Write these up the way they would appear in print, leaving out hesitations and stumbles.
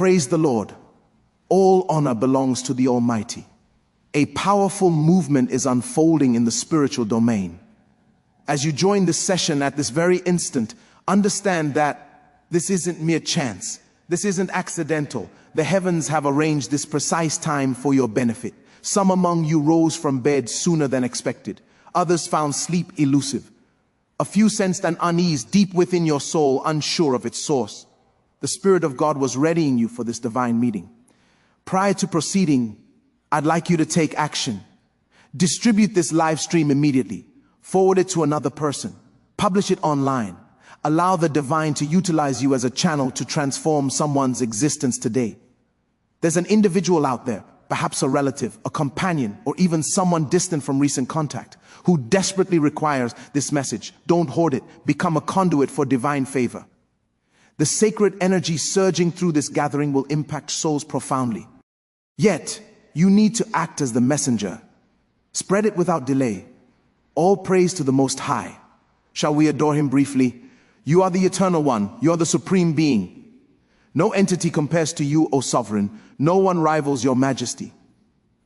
Praise the Lord. All honor belongs to the Almighty. A powerful movement is unfolding in the spiritual domain. As you join this session at this very instant, understand that this isn't mere chance. This isn't accidental. The heavens have arranged this precise time for your benefit. Some among you rose from bed sooner than expected. Others found sleep elusive. A few sensed an unease deep within your soul, unsure of its source. The Spirit of God was readying you for this divine meeting. Prior to proceeding, I'd like you to take action. Distribute this live stream immediately. Forward it to another person. Publish it online. Allow the divine to utilize you as a channel to transform someone's existence today. There's an individual out there, perhaps a relative, a companion, or even someone distant from recent contact, who desperately requires this message. Don't hoard it. Become a conduit for divine favor. The sacred energy surging through this gathering will impact souls profoundly. Yet, you need to act as the messenger. Spread it without delay. All praise to the Most High. Shall we adore Him briefly? You are the Eternal One. You are the Supreme Being. No entity compares to you, O Sovereign. No one rivals your majesty.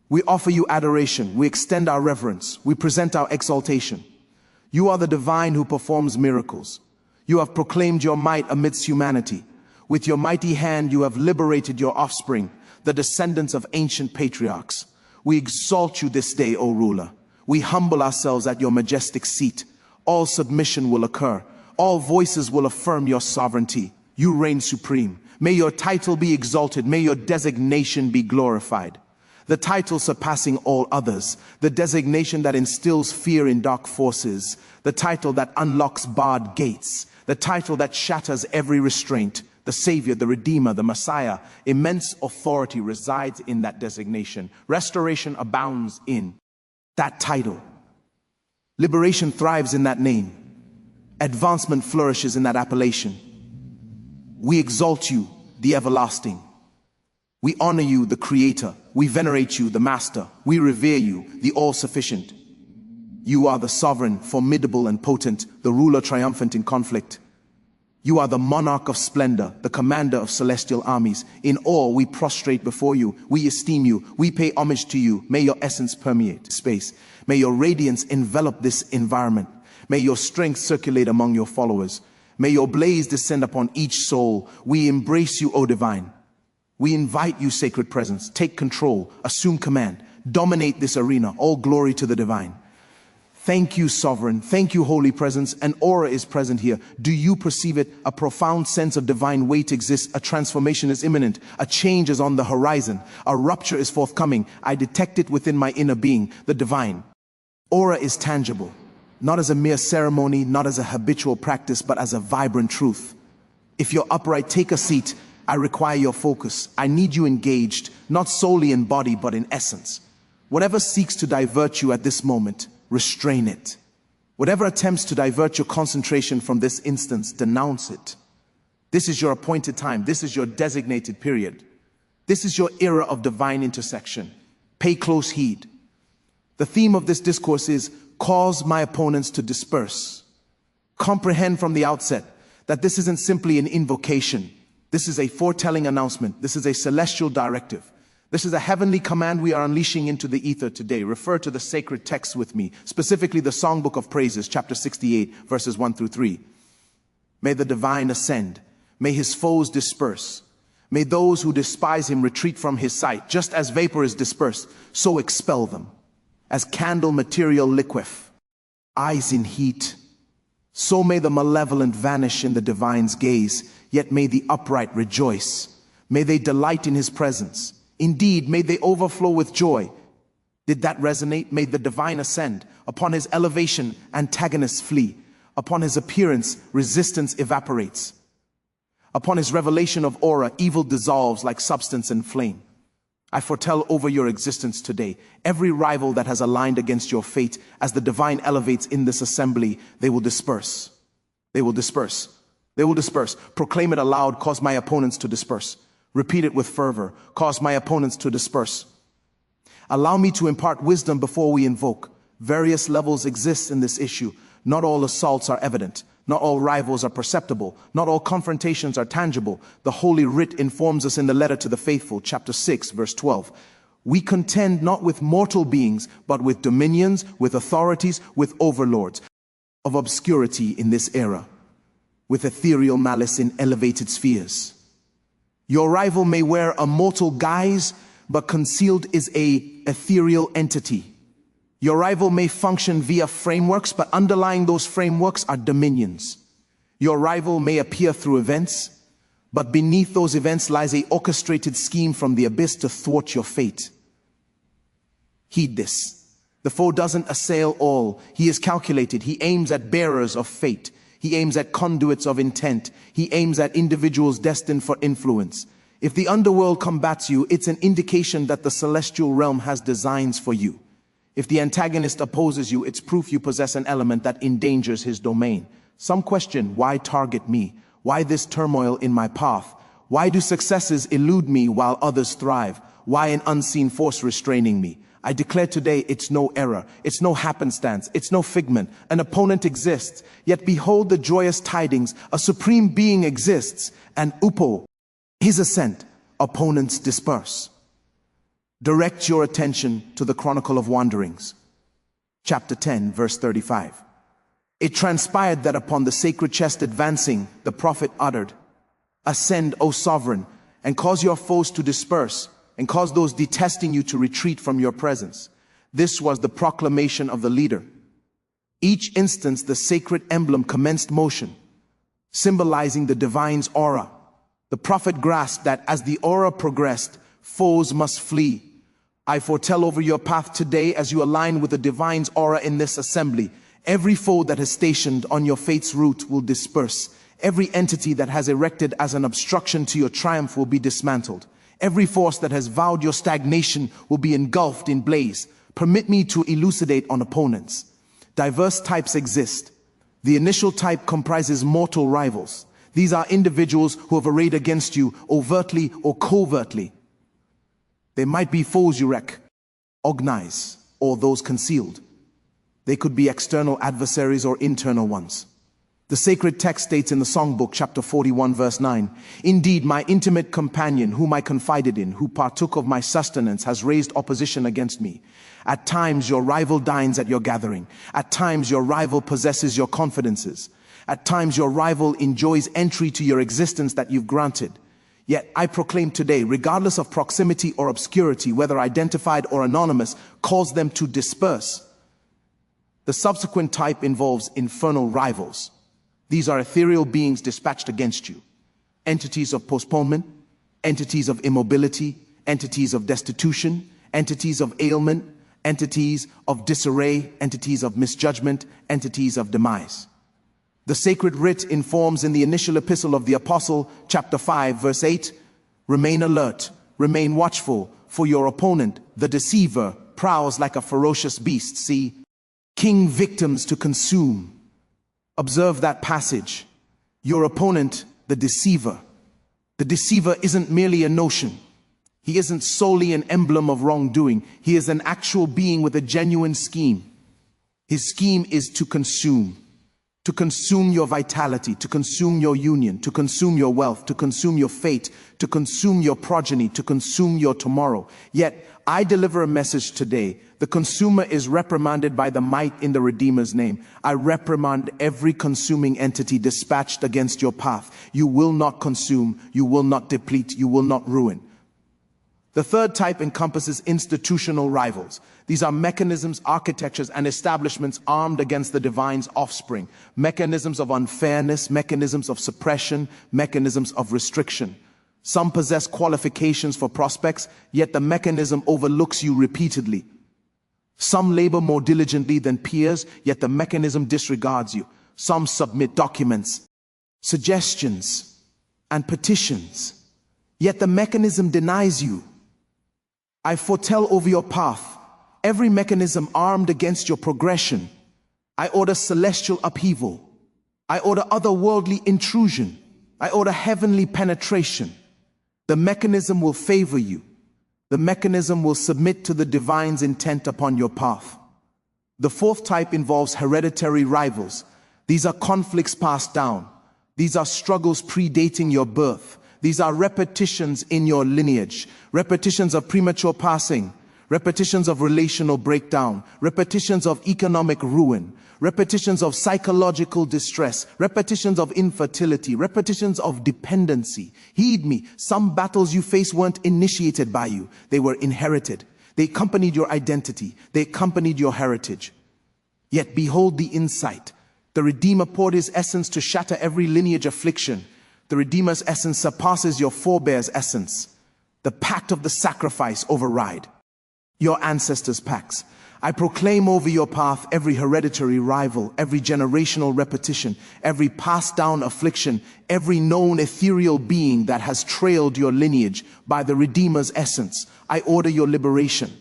We offer you adoration. We extend our reverence. We present our exaltation. You are the divine who performs miracles. You have proclaimed your might amidst humanity. With your mighty hand you have liberated your offspring, the descendants of ancient patriarchs. We exalt you this day, O ruler. We humble ourselves at your majestic seat. All submission will occur. All voices will affirm your sovereignty. You reign supreme. May your title be exalted. May your designation be glorified. The title surpassing all others. The designation that instills fear in dark forces. The title that unlocks barred gates. The title that shatters every restraint. The Savior, the Redeemer, the Messiah. Immense authority resides in that designation. Restoration abounds in that title. Liberation thrives in that name. Advancement flourishes in that appellation. We exalt you, the everlasting. We honor you, the Creator. We venerate you, the Master. We revere you, the all-sufficient. You are the sovereign, formidable and potent, the ruler triumphant in conflict. You are the monarch of splendor, the commander of celestial armies. In awe we prostrate before you. We esteem you. We pay homage to you. May your essence permeate space. May your radiance envelop this environment. May your strength circulate among your followers. May your blaze descend upon each soul. We embrace you, O divine. We invite you, sacred presence. Take control, assume command, dominate this arena. All glory to the divine. Thank you, sovereign. Thank you, holy presence. An aura is present here. Do you perceive it? A profound sense of divine weight exists. A transformation is imminent. A change is on the horizon. A rupture is forthcoming. I detect it within my inner being, the divine. Aura is tangible. Not as a mere ceremony, not as a habitual practice, but as a vibrant truth. If you're upright, take a seat. I require your focus. I need you engaged, not solely in body, but in essence. Whatever seeks to divert you at this moment, restrain it. Whatever attempts to divert your concentration from this instance, denounce it. This is your appointed time. This is your designated period. This is your era of divine intersection. Pay close heed. The theme of this discourse is cause my opponents to disperse. Comprehend from the outset that this isn't simply an invocation. This is a foretelling announcement. This is a celestial directive. This is a heavenly command we are unleashing into the ether today. Refer to the sacred text with me, specifically the Songbook of Praises, chapter 68, verses 1 through 3. May the divine ascend. May his foes disperse. May those who despise him retreat from his sight. Just as vapor is dispersed, so expel them. As candle material liquef, eyes in heat, so may the malevolent vanish in the divine's gaze, yet may the upright rejoice. May they delight in his presence. Indeed, may they overflow with joy. Did that resonate? May the divine ascend. Upon his elevation, antagonists flee. Upon his appearance, resistance evaporates. Upon his revelation of aura, evil dissolves like substance and flame. I foretell over your existence today, every rival that has aligned against your fate, as the divine elevates in this assembly, they will disperse. They will disperse. They will disperse. Proclaim it aloud, cause my opponents to disperse. Repeat it with fervor, cause my opponents to disperse. Allow me to impart wisdom before we invoke. Various levels exist in this issue. Not all assaults are evident. Not all rivals are perceptible. Not all confrontations are tangible. The Holy Writ informs us in the letter to the faithful, chapter 6, verse 12. We contend not with mortal beings, but with dominions, with authorities, with overlords of obscurity in this era, with ethereal malice in elevated spheres. Your rival may wear a mortal guise, but concealed is a ethereal entity. Your rival may function via frameworks, but underlying those frameworks are dominions. Your rival may appear through events, but beneath those events lies an orchestrated scheme from the abyss to thwart your fate. Heed this. The foe doesn't assail all. He is calculated. He aims at bearers of fate. He aims at conduits of intent. He aims at individuals destined for influence. If the underworld combats you, it's an indication that the celestial realm has designs for you. If the antagonist opposes you, it's proof you possess an element that endangers his domain. Some question, why target me? Why this turmoil in my path? Why do successes elude me while others thrive? Why an unseen force restraining me? I declare today it's no error, it's no happenstance, it's no figment. An opponent exists, yet behold the joyous tidings, a supreme being exists, and Upo, his ascent, opponents disperse. Direct your attention to the Chronicle of Wanderings, chapter 10, verse 35. It transpired that upon the sacred chest advancing, the prophet uttered, "Ascend, O sovereign, and cause your foes to disperse, and cause those detesting you to retreat from your presence." This was the proclamation of the leader. Each instance, the sacred emblem commenced motion, symbolizing the divine's aura. The prophet grasped that as the aura progressed, foes must flee. I foretell over your path today, as you align with the divine's aura in this assembly, every foe that is stationed on your fate's route will disperse. Every entity that has erected as an obstruction to your triumph will be dismantled. Every force that has vowed your stagnation will be engulfed in blaze. Permit me to elucidate on opponents. Diverse types exist. The initial type comprises mortal rivals. These are individuals who have arrayed against you overtly or covertly. They might be foes you recognize, or those concealed. They could be external adversaries or internal ones. The sacred text states in the Songbook, chapter 41, verse 9, "Indeed, my intimate companion, whom I confided in, who partook of my sustenance, has raised opposition against me. At times your rival dines at your gathering. At times your rival possesses your confidences. At times your rival enjoys entry to your existence that you've granted. Yet I proclaim today, regardless of proximity or obscurity, whether identified or anonymous, cause them to disperse." The subsequent type involves infernal rivals. These are ethereal beings dispatched against you. Entities of postponement, entities of immobility, entities of destitution, entities of ailment, entities of disarray, entities of misjudgment, entities of demise. The sacred writ informs in the initial epistle of the apostle, chapter 5, verse 8, "Remain alert, remain watchful, for your opponent, the deceiver, prowls like a ferocious beast." See, king victims to consume. Observe that passage. Your opponent, the deceiver. The deceiver isn't merely a notion. He isn't solely an emblem of wrongdoing. He is an actual being with a genuine scheme. His scheme is to consume your vitality, to consume your union, to consume your wealth, to consume your fate, to consume your progeny, to consume your tomorrow. Yet, I deliver a message today. The consumer is reprimanded by the might in the Redeemer's name. I reprimand every consuming entity dispatched against your path. You will not consume, you will not deplete, you will not ruin. The third type encompasses institutional rivals. These are mechanisms, architectures, and establishments armed against the divine's offspring. Mechanisms of unfairness, mechanisms of suppression, mechanisms of restriction. Some possess qualifications for prospects, yet the mechanism overlooks you repeatedly. Some labor more diligently than peers, yet the mechanism disregards you. Some submit documents, suggestions, and petitions, yet the mechanism denies you. I foretell over your path, every mechanism armed against your progression. I order celestial upheaval. I order otherworldly intrusion. I order heavenly penetration. The mechanism will favor you. The mechanism will submit to the divine's intent upon your path. The fourth type involves hereditary rivals. These are conflicts passed down. These are struggles predating your birth. These are repetitions in your lineage, repetitions of premature passing, repetitions of relational breakdown, repetitions of economic ruin, repetitions of psychological distress, repetitions of infertility, repetitions of dependency. Heed me, some battles you face weren't initiated by you. They were inherited. They accompanied your identity. They accompanied your heritage. Yet behold the insight. The Redeemer poured his essence to shatter every lineage affliction. The Redeemer's essence surpasses your forebears' essence. The pact of the sacrifice override your ancestors' pacts. I proclaim over your path every hereditary rival, every generational repetition, every passed down affliction, every known ethereal being that has trailed your lineage by the Redeemer's essence. I order your liberation.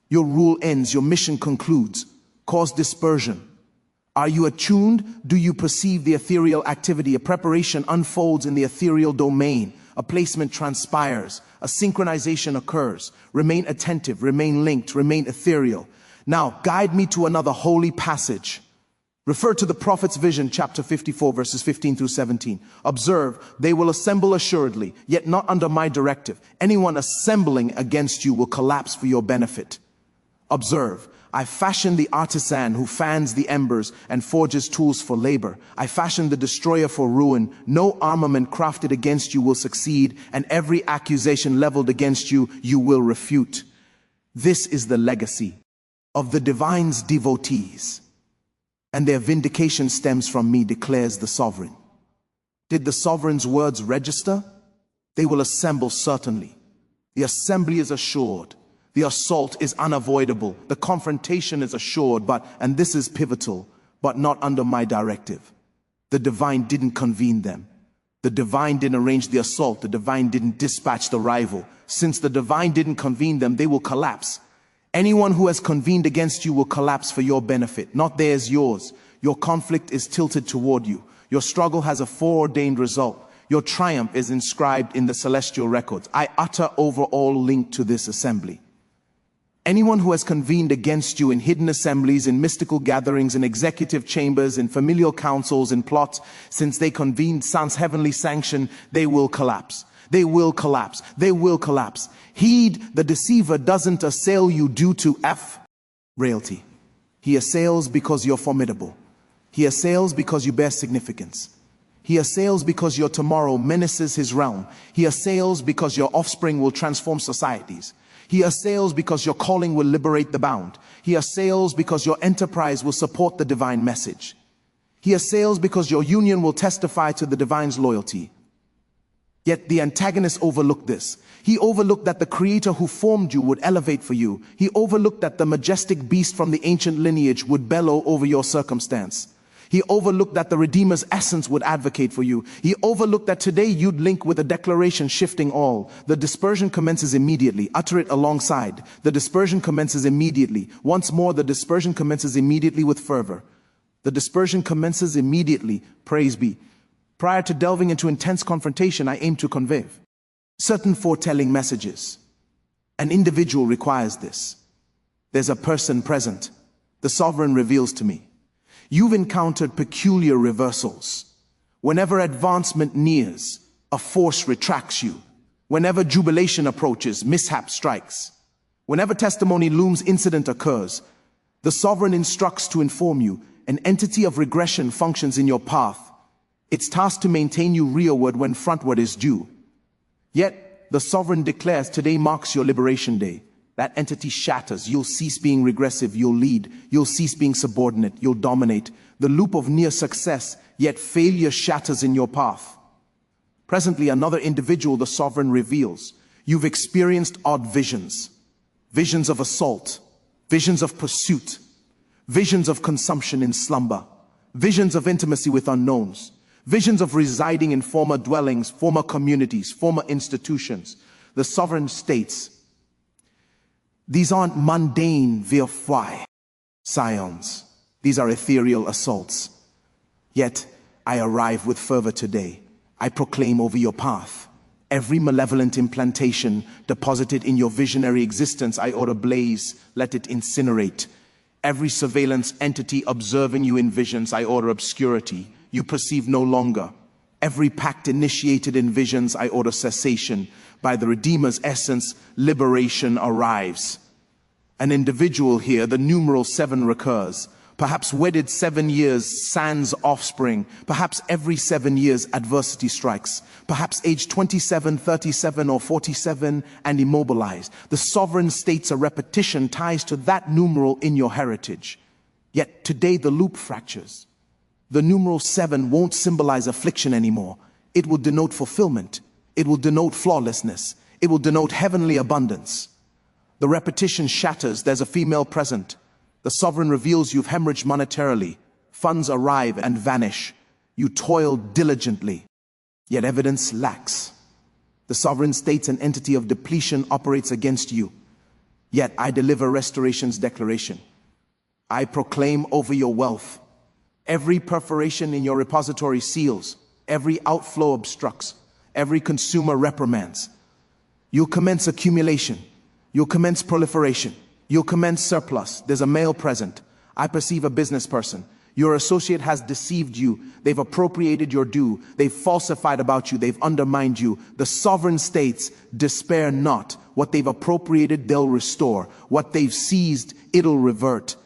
Your rule ends, your mission concludes. Cause dispersion. Are you attuned? Do you perceive the ethereal activity? A preparation unfolds in the ethereal domain. A placement transpires. A synchronization occurs. Remain attentive, remain linked, remain ethereal. Now, guide me to another holy passage. Refer to the prophet's vision, chapter 54, verses 15 through 17. Observe, they will assemble assuredly, yet not under my directive. Anyone assembling against you will collapse for your benefit. Observe, I fashion the artisan who fans the embers and forges tools for labor. I fashion the destroyer for ruin. No armament crafted against you will succeed, and every accusation leveled against you, you will refute. This is the legacy of the divine's devotees, and their vindication stems from me, declares the sovereign. Did the sovereign's words register? They will assemble certainly. The assembly is assured. The assault is unavoidable. The confrontation is assured, and this is pivotal, but not under my directive. The divine didn't convene them. The divine didn't arrange the assault. The divine didn't dispatch the rival. Since the divine didn't convene them, they will collapse. Anyone who has convened against you will collapse for your benefit, not theirs, yours. Your conflict is tilted toward you. Your struggle has a foreordained result. Your triumph is inscribed in the celestial records. I utter over all linked to this assembly. Anyone who has convened against you in hidden assemblies, in mystical gatherings, in executive chambers, in familial councils, in plots, since they convened sans heavenly sanction, they will collapse. They will collapse. They will collapse. Heed, the deceiver doesn't assail you due to frailty. He assails because you're formidable. He assails because you bear significance. He assails because your tomorrow menaces his realm. He assails because your offspring will transform societies. He assails because your calling will liberate the bound. He assails because your enterprise will support the divine message. He assails because your union will testify to the divine's loyalty. Yet the antagonist overlooked this. He overlooked that the creator who formed you would elevate for you. He overlooked that the majestic beast from the ancient lineage would bellow over your circumstance. He overlooked that the Redeemer's essence would advocate for you. He overlooked that today you'd link with a declaration shifting all. The dispersion commences immediately. Utter it alongside. The dispersion commences immediately. Once more, the dispersion commences immediately with fervor. The dispersion commences immediately. Praise be. Prior to delving into intense confrontation, I aim to convey certain foretelling messages. An individual requires this. There's a person present. The sovereign reveals to me. You've encountered peculiar reversals. Whenever advancement nears, a force retracts you. Whenever jubilation approaches, mishap strikes. Whenever testimony looms, incident occurs. The sovereign instructs to inform you. An entity of regression functions in your path. It's tasked to maintain you rearward when frontward is due. Yet, the sovereign declares today marks your liberation day. That entity shatters. You'll cease being regressive. You'll lead. You'll cease being subordinate. You'll dominate. The loop of near success, yet failure shatters in your path. Presently, another individual the sovereign reveals. You've experienced odd visions. Visions of assault. Visions of pursuit. Visions of consumption in slumber. Visions of intimacy with unknowns. Visions of residing in former dwellings, former communities, former institutions. The sovereign states, these aren't mundane virfoi scions. These are ethereal assaults. Yet, I arrive with fervor today. I proclaim over your path. Every malevolent implantation deposited in your visionary existence, I order blaze, let it incinerate. Every surveillance entity observing you in visions, I order obscurity. You perceive no longer. Every pact initiated in visions, I order cessation. By the Redeemer's essence, liberation arrives. An individual here, the numeral 7 recurs. Perhaps wedded 7 years, sans offspring. Perhaps every 7 years, adversity strikes. Perhaps age 27, 37, or 47, and immobilized. The sovereign states a repetition ties to that numeral in your heritage. Yet today the loop fractures. The numeral 7 won't symbolize affliction anymore. It will denote fulfillment. It will denote flawlessness. It will denote heavenly abundance. The repetition shatters. There's a female present. The sovereign reveals you've hemorrhaged monetarily. Funds arrive and vanish. You toil diligently, yet evidence lacks. The sovereign states an entity of depletion operates against you. Yet I deliver restoration's declaration. I proclaim over your wealth. Every perforation in your repository seals. Every outflow obstructs. Every consumer reprimands. You'll commence accumulation. You'll commence proliferation. You'll commence surplus. There's a male present. I perceive a business person. Your associate has deceived you. They've appropriated your due. They've falsified about you. They've undermined you. The sovereign states, despair not. What they've appropriated, they'll restore. What they've seized, it'll revert.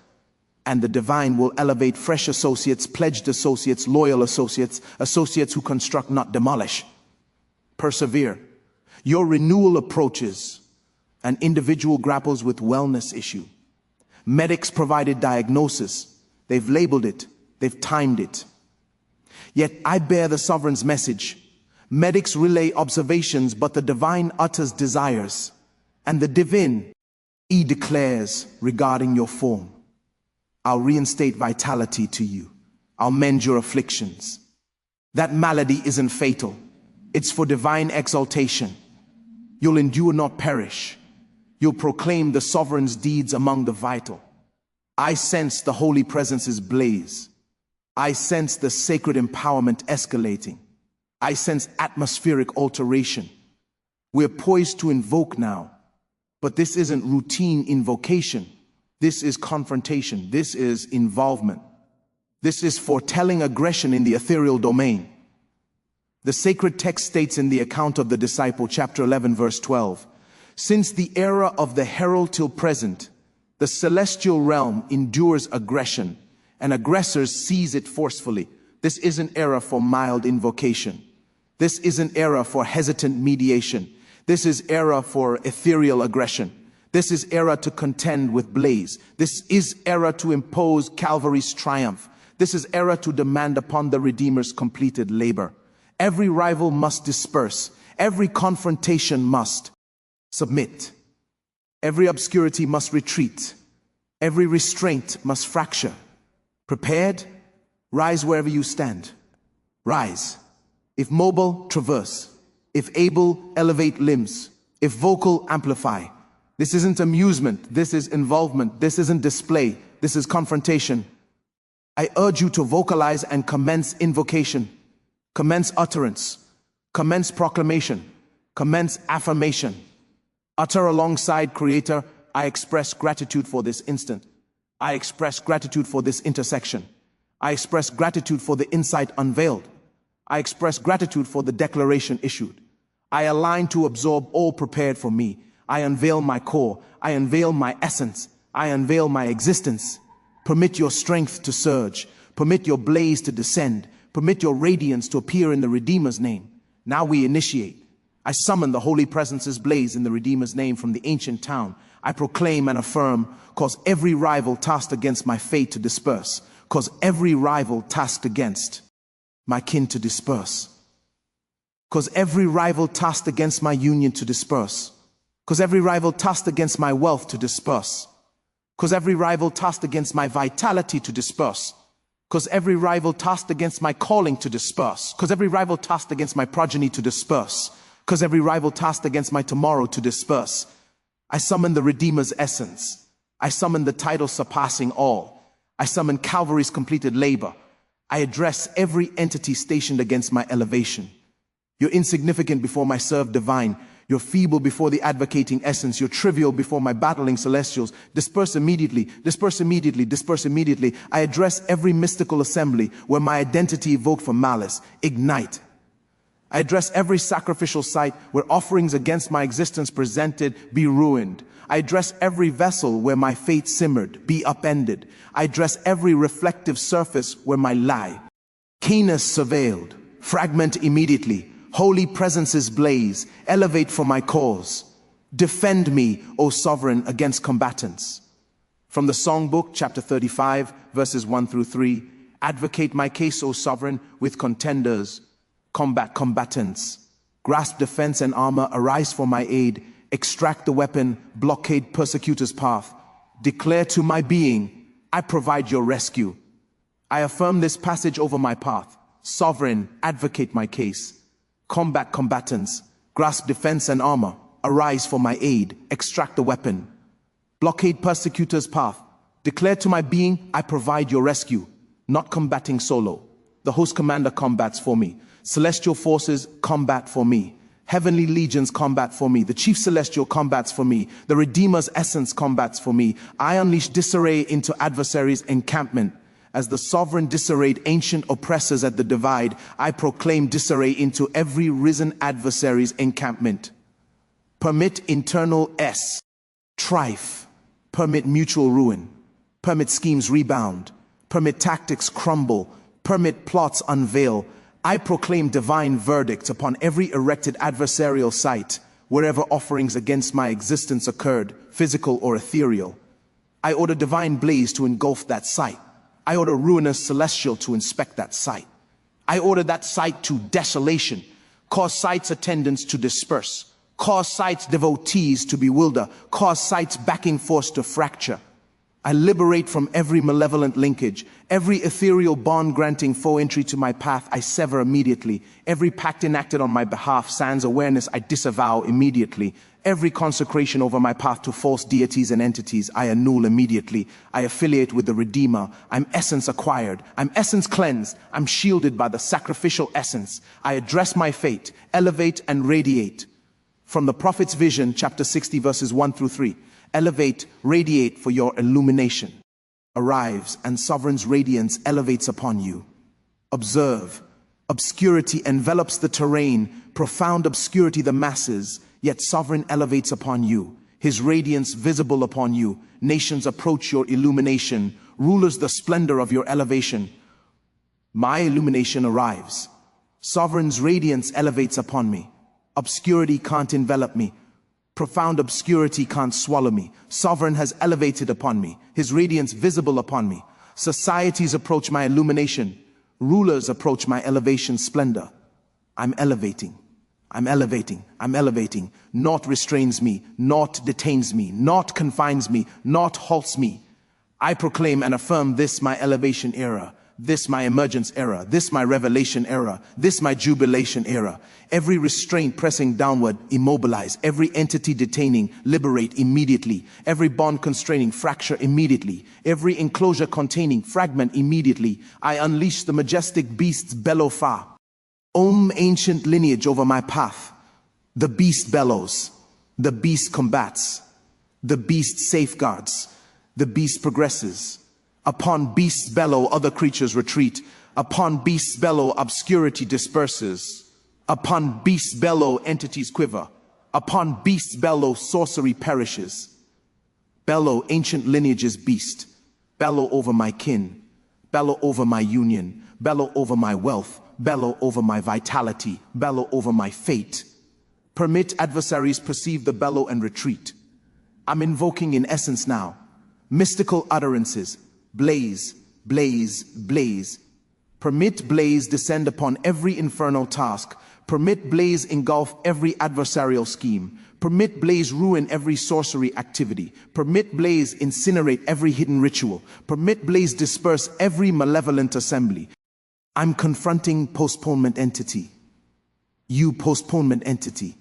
And the divine will elevate fresh associates, pledged associates, loyal associates, associates who construct, not demolish. Persevere. Your renewal approaches. An individual grapples with wellness issue. Medics provided diagnosis. They've labeled it. They've timed it. Yet I bear the sovereign's message. Medics relay observations, but the divine utters desires. And the divine, he declares regarding your form. I'll reinstate vitality to you. I'll mend your afflictions. That malady isn't fatal. It's for divine exaltation. You'll endure, not perish. You'll proclaim the sovereign's deeds among the vital. I sense the holy presence's blaze. I sense the sacred empowerment escalating. I sense atmospheric alteration. We're poised to invoke now. But this isn't routine invocation. This is confrontation. This is involvement. This is foretelling aggression in the ethereal domain. The sacred text states in the account of the disciple, chapter 11, verse 12, since the era of the herald till present, the celestial realm endures aggression, and aggressors seize it forcefully. This is an era for mild invocation. This is an era for hesitant mediation. This is era for ethereal aggression. This is era to contend with blaze. This is era to impose Calvary's triumph. This is era to demand upon the Redeemer's completed labor. Every rival must disperse. Every confrontation must submit. Every obscurity must retreat. Every restraint must fracture. Prepared? Rise wherever you stand. Rise. If mobile, traverse. If able, elevate limbs. If vocal, amplify. This isn't amusement. This is involvement. This isn't display. This is confrontation. I urge you to vocalize and commence invocation. Commence utterance. Commence proclamation. Commence affirmation. Utter alongside Creator, I express gratitude for this instant. I express gratitude for this intersection. I express gratitude for the insight unveiled. I express gratitude for the declaration issued. I align to absorb all prepared for me. I unveil my core. I unveil my essence. I unveil my existence. Permit your strength to surge. Permit your blaze to descend. Permit your radiance to appear in the Redeemer's name. Now we initiate. I summon the holy presence's blaze in the Redeemer's name from the ancient town. I proclaim and affirm, cause every rival tasked against my fate to disperse. Cause every rival tasked against my kin to disperse. Cause every rival tasked against my union to disperse. Cause every rival tasked against my wealth to disperse. Cause every rival tasked against my vitality to disperse. Cause every rival tasked against my calling to disperse. Cause every rival tasked against my progeny to disperse. Cause every rival tasked against my tomorrow to disperse. I summon the Redeemer's essence. I summon the title surpassing all. I summon Calvary's completed labor. I address every entity stationed against my elevation. You're insignificant before my served divine. You're feeble before the advocating essence. You're trivial before my battling celestials. Disperse immediately, disperse immediately, disperse immediately. I address every mystical assembly where my identity evoked from malice. Ignite. I address every sacrificial site where offerings against my existence presented. Be ruined. I address every vessel where my faith simmered. Be upended. I address every reflective surface where my lie. Keenness surveilled. Fragment immediately. Holy presences blaze. Elevate for my cause. Defend me, O sovereign, against combatants. From the Songbook, chapter 35, verses 1 through 3. Advocate my case, O sovereign, with contenders. Combat combatants. Grasp defense and armor. Arise for my aid. Extract the weapon. Blockade persecutors' path. Declare to my being, I provide your rescue. I affirm this passage over my path. Sovereign, advocate my case. Combat combatants. Grasp defense and armor. Arise for my aid. Extract the weapon. Blockade persecutors' path. Declare to my being, I provide your rescue. Not combating solo. The host commander combats for me. Celestial forces combat for me. Heavenly legions combat for me. The chief celestial combats for me. The Redeemer's essence combats for me. I unleash disarray into adversaries' encampment. As the sovereign disarrayed ancient oppressors at the divide, I proclaim disarray into every risen adversary's encampment. Permit internal strife. Permit mutual ruin. Permit schemes rebound. Permit tactics crumble. Permit plots unveil. I proclaim divine verdicts upon every erected adversarial site, wherever offerings against my existence occurred, physical or ethereal. I order divine blaze to engulf that site. I order ruinous celestial to inspect that site. I order that site to desolation, cause site's attendants to disperse, cause site's devotees to bewilder, cause site's backing force to fracture. I liberate from every malevolent linkage, every ethereal bond granting foe entry to my path I sever immediately. Every pact enacted on my behalf, sans awareness, I disavow immediately. Every consecration over my path to false deities and entities, I annul immediately. I affiliate with the Redeemer. I'm essence acquired. I'm essence cleansed. I'm shielded by the sacrificial essence. I address my fate, elevate and radiate. From the Prophet's Vision, chapter 60, verses 1 through 3. Elevate, radiate for your illumination. Arrives, and sovereign's radiance elevates upon you. Observe. Obscurity envelops the terrain, profound obscurity the masses, yet sovereign elevates upon you. His radiance visible upon you. Nations approach your illumination. Rulers the splendor of your elevation. My illumination arrives. Sovereign's radiance elevates upon me. Obscurity can't envelop me. Profound obscurity can't swallow me. Sovereign has elevated upon me. His radiance visible upon me. Societies approach my illumination. Rulers approach my elevation splendor. I'm elevating. I'm elevating. I'm elevating. Naught restrains me. Naught detains me. Naught confines me. Naught halts me. I proclaim and affirm this my elevation era. This my emergence era. This my revelation era. This my jubilation era. Every restraint pressing downward, immobilize. Every entity detaining, liberate immediately. Every bond constraining, fracture immediately. Every enclosure containing, fragment immediately. I unleash the majestic beast's bellow far. Om, ancient lineage over my path. The beast bellows. The beast combats. The beast safeguards. The beast progresses. Upon beast's bellow, other creatures retreat. Upon beast's bellow, obscurity disperses. Upon beast's bellow, entities quiver. Upon beast's bellow, sorcery perishes. Bellow, ancient lineage's beast. Bellow over my kin. Bellow over my union. Bellow over my wealth. Bellow over my vitality. Bellow over my fate. Permit adversaries perceive the bellow and retreat. I'm invoking in essence now. Mystical utterances. Blaze, blaze, blaze. Permit blaze descend upon every infernal task. Permit blaze engulf every adversarial scheme. Permit blaze ruin every sorcery activity. Permit blaze incinerate every hidden ritual. Permit blaze disperse every malevolent assembly. I'm confronting postponement entity. You postponement entity.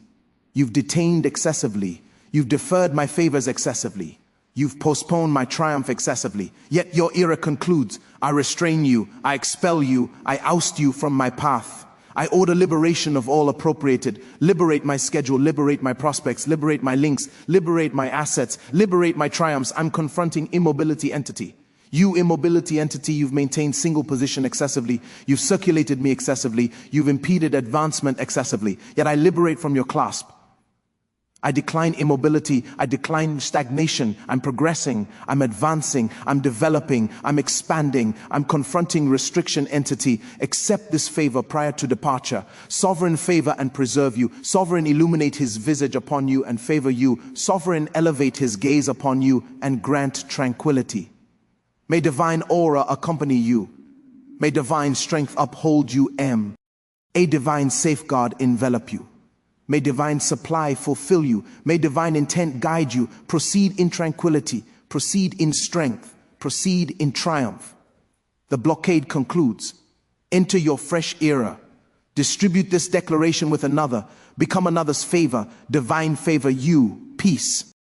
You've detained excessively. You've deferred my favors excessively. You've postponed my triumph excessively, yet your era concludes. I restrain you, I expel you, I oust you from my path. I order liberation of all appropriated. Liberate my schedule, liberate my prospects, liberate my links, liberate my assets, liberate my triumphs. I'm confronting immobility entity. You immobility entity, you've maintained single position excessively. You've circulated me excessively. You've impeded advancement excessively. Yet I liberate from your clasp. I decline immobility. I decline stagnation. I'm progressing. I'm advancing. I'm developing. I'm expanding. I'm confronting restriction entity. Accept this favor prior to departure. Sovereign favor and preserve you. Sovereign illuminate his visage upon you and favor you. Sovereign elevate his gaze upon you and grant tranquility. May divine aura accompany you. May divine strength uphold you. A divine safeguard envelop you. May divine supply fulfill you. May divine intent guide you. Proceed in tranquility. Proceed in strength. Proceed in triumph. The blockade concludes. Enter your fresh era. Distribute this declaration with another. Become another's favor. Divine favor you. Peace.